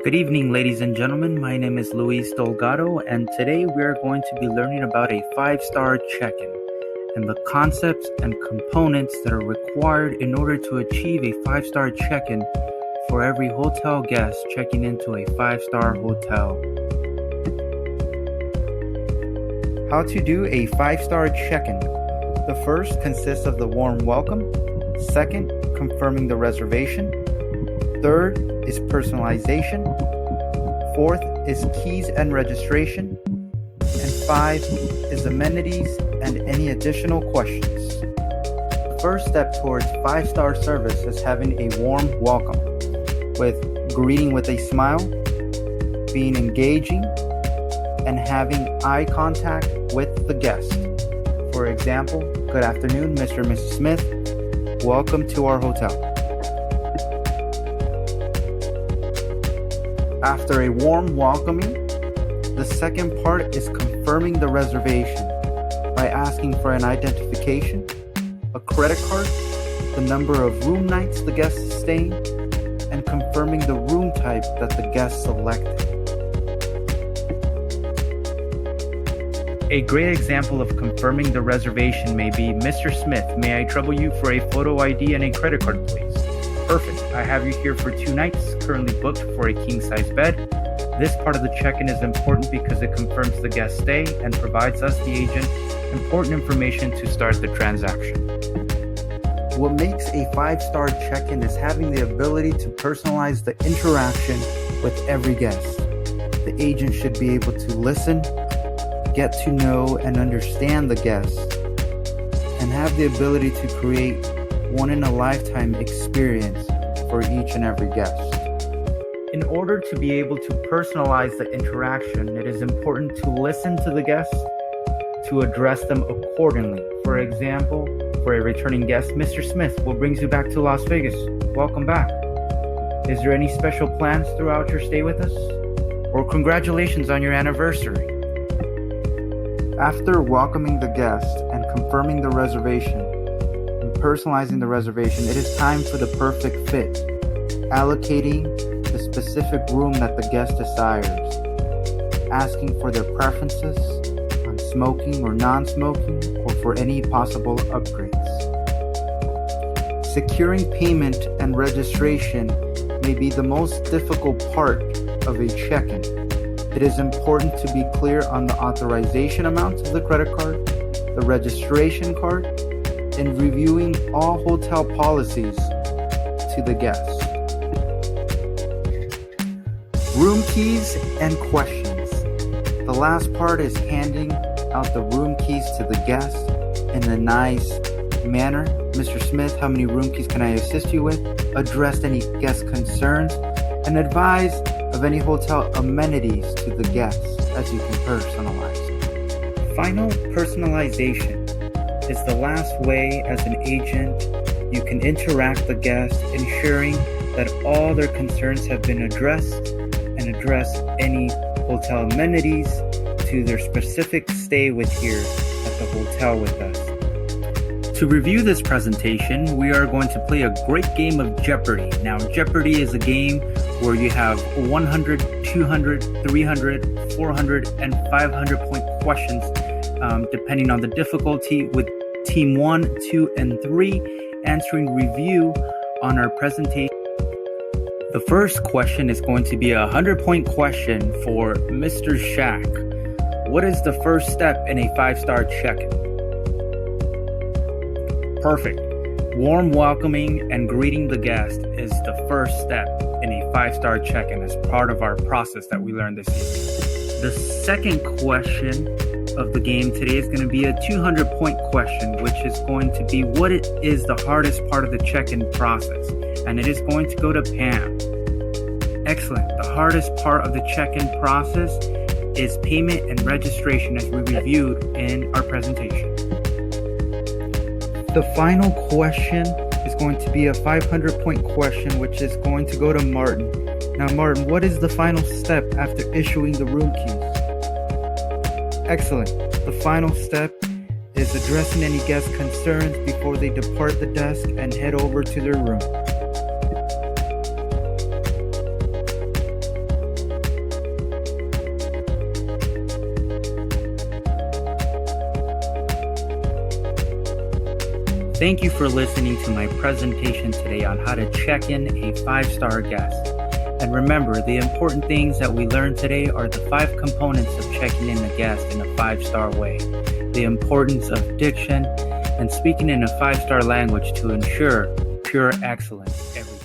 Good evening, ladies and gentlemen. My name is Luis Delgado, and today we are going to be learning about a 5-star check-in and the concepts and components that are required in order to achieve a 5-star check-in for every hotel guest checking into a 5-star hotel. How to do a 5-star check-in. The first consists of the warm welcome. Second, confirming the reservation. Third is personalization. Fourth is keys and registration. And 5 is amenities and any additional questions. The first step towards 5-star service is having a warm welcome, with greeting with a smile, being engaging, and having eye contact with the guest. For example, good afternoon, Mr. and Mrs. Smith. Welcome to our hotel. After a warm welcoming, the second part is confirming the reservation by asking for an identification, a credit card, the number of room nights the guest is staying, and confirming the room type that the guest selected. A great example of confirming the reservation may be, Mr. Smith, may I trouble you for a photo ID and a credit card, please? Perfect. I have you here for 2 nights, currently booked for a king-size bed. This part of the check-in is important because it confirms the guest stay and provides us, the agent, important information to start the transaction. What makes a 5-star check-in is having the ability to personalize the interaction with every guest. The agent should be able to listen, get to know and understand the guest, and have the ability to create one-in-a-lifetime experience for each and every guest. In order to be able to personalize the interaction, it is important to listen to the guests, to address them accordingly. For example, for a returning guest, Mr. Smith, what brings you back to Las Vegas? Welcome back. Is there any special plans throughout your stay with us? Or congratulations on your anniversary? After welcoming the guest and confirming the reservation, personalizing the reservation, it is time for the perfect fit, allocating the specific room that the guest desires, asking for their preferences on smoking or non-smoking, or for any possible upgrades. Securing payment and registration may be the most difficult part of a check-in. It is important to be clear on the authorization amount of the credit card, the registration card, and reviewing all hotel policies to the guests. Room keys and questions. The last part is handing out the room keys to the guest in a nice manner. Mr. Smith, how many room keys can I assist you with? Address any guest concerns and advise of any hotel amenities to the guests as you can personalize. Final personalization is the last way as an agent you can interact with the guest, ensuring that all their concerns have been addressed and address any hotel amenities to their specific stay with here at the hotel with us. To review this presentation, we are going to play a great game of Jeopardy! Now, Jeopardy! Is a game where you have 100, 200, 300, 400, and 500 point questions depending on the difficulty, with Team 1, 2, and 3 answering review on our presentation. The first question is going to be a 100-point question for Mr. Shack. What is the first step in a 5-star check-in? Perfect. Warm welcoming and greeting the guest is the first step in a 5-star check-in as part of our process that we learned this evening. The second question of the game today is going to be a 200-point question, which is going to be what is the hardest part of the check-in process, and it is going to go to Pam. Excellent. The hardest part of the check-in process is payment and registration, as we reviewed in our presentation. The final question is going to be a 500-point question, which is going to go to Martin. Now, Martin, what is the final step after issuing the room keys? Excellent. The final step is addressing any guest concerns before they depart the desk and head over to their room. Thank you for listening to my presentation today on how to check in a 5-star guest. And remember, the important things that we learned today are the 5 components of checking in a guest in a 5-star way. The importance of diction and speaking in a 5-star language to ensure pure excellence every